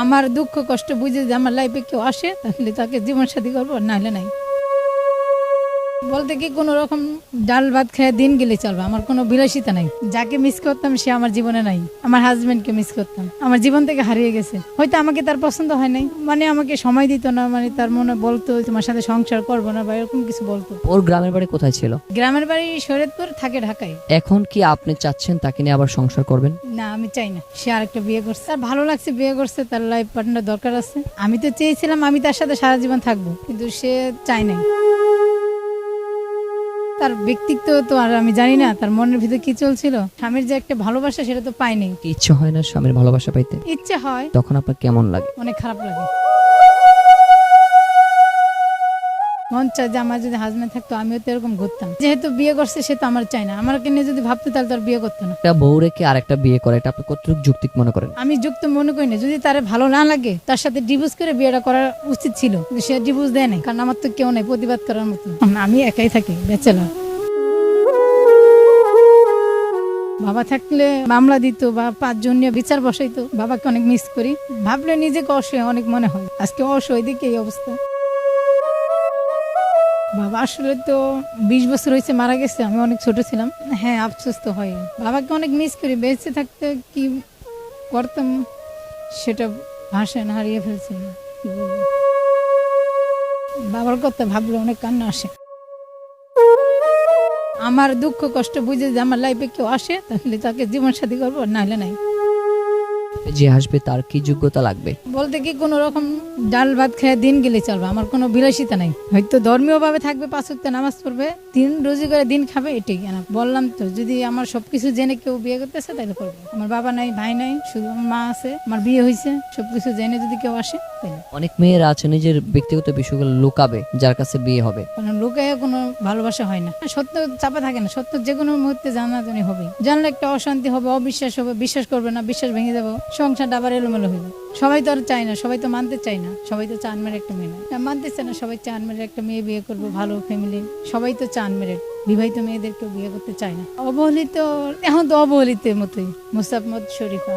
আমার দুঃখ কষ্ট বুঝে যদি আমার লাইফে কেউ আসে তাহলে তাকে জীবন সাথী করবো, নাহলে নাই। বলতে কি কোনো রকম ডাল ভাত খেয়ে দিন গেলে চলবে, আমার কোনো বিলাসিতা নাই। যাকে মিস করতাম সে আমার জীবনে নাই। আমার হাজবেন্ডকে মিস করতাম, আমার জীবন থেকে হারিয়ে গেছে। হয়তো আমাকে তার পছন্দ হয় নাই, মানে আমাকে সময় দিত না, মানে তার মনে বলতো তোমার সাথে সংসার করবো না বা এরকম কিছু বলতো। ওর গ্রামের বাড়ি কোথায় ছিল? গ্রামের বাড়ি শরীয়তপুর, থাকে ঢাকায়। এখন কি আপনি চাচ্ছেন তাকে নিয়ে আবার সংসার করবেন? না, আমি চাই না। সে আরেকটা বিয়ে করছে, তার ভালো লাগছে, বিয়ে করছে, তার লাইফ পার্টনার দরকার আছে। আমি তো চেয়েছিলাম আমি তার সাথে সারা জীবন থাকবো, কিন্তু সে চায় নাই। তার ব্যক্তিত্ব তো আর আমি জানি না, তার মনের ভিতরে কি চলছিল। স্বামীর যে একটা ভালোবাসা সেটা তো পাইনি। কি ইচ্ছে হয় না স্বামীর ভালোবাসা পাইতে? ইচ্ছে হয়, তখন আপনার কেমন লাগে? অনেক খারাপ লাগে। মন চায় যে আমার যদি হাজবেন্ড থাকতো আমিও তো এরকম ঘুরতাম। যেহেতু বিয়ে করছে সে তো আমার চাই না, আমাকে নিয়ে যদি ভাবতো তাহলে তার বিয়ে করতো না। একটা বউ রেখে আরেকটা বিয়ে করে এটা আপনি কতটুকু যৌক্তিক মনে করেন? আমি যুক্ত মনে করি না। যদি তার ভালো না লাগে তার সাথে ডিভোর্স করে বিয়েটা করা উচিত ছিল, কিন্তু সে ডিভোর্স দেয় নাই, কারণ আমার তো কেউ নাই প্রতিবাদ করার মতো। আমি একাই থাকি, ব্যাচেলর। বাবা থাকলে মামলা দিত বা 5 জন নিয়ে বিচার বসাইতো। বাবাকে অনেক মিস করি, ভাবলে নিজেকে অসহায় অনেক মনে হয়। আজকে অসহায় দিকে এই অবস্থা। বাবা আসলে তো 20 বছর হয়েছে মারা গেছে, আমি অনেক ছোট ছিলাম। হ্যাঁ, আফসোস তো হয়। বাবাকে অনেক মিস করি। বেঁচে থাকতে কি করতাম সেটা ভাষায় না, হারিয়ে ফেলছি। কি বলবো, বাবার কথা ভাবলে অনেক কান্না আসে। আমার দুঃখ কষ্ট বুঝে যদি আমার লাইফে কেউ আসে তাহলে তাকে জীবন সাথী করবো, নাহলে নাই। যে আসবে তার কি যোগ্যতা লাগবে? বলতে কি কোনো রকম ডাল ভাত খেয়ে দিন গেলে চলবে, আমার কোনো বিলাসিতা নাই। হয়তো ধর্মীয় ভাবে থাকবে, 5 ওয়াক্ত নামাজ পড়বে, 3 রোজি করে দিন খাবে, এটাই না। বললাম তো, যদি আমার সবকিছু জেনে কেউ বিয়ে করতেছে তাহলে করবে। আমার বাবা নাই, ভাই নাই, শুধু আমার মা আছে, আমার বিয়ে হয়েছে, সবকিছু জেনে যদি কেউ আসে তাহলে। অনেক মেয়েরা আছে নিজের ব্যক্তিগত বিষয়গুলো লুকাবে যার কাছে বিয়ে হবে। কারণ লোকে কোনো ভালোবাসা হয় না, সত্য চাপা থাকে না। সত্য যে কোনো মুহূর্তে জানাজানি হবে, জানলে একটা অশান্তি হবে, অবিশ্বাস হবে, বিশ্বাস করবে না, বিশ্বাস ভেঙে যাবো, সংসারটা আবার এলোমেলো হইবে। সবাই তো আর চায় না, সবাই তো মানতে চায় না। সবাই তো চান মেরে একটা মেয়ে মানতে চায় না, সবাই চান মেরে একটা মেয়ে বিয়ে করবো, ভালো ফ্যামিলি। সবাই তো চান মেরে বিবাহিত মেয়েদের কেউ বিয়ে করতে চায় না। অবহেলিত, এখন তো অবহেলিতের মতোই। মুসাফমত শরীফা।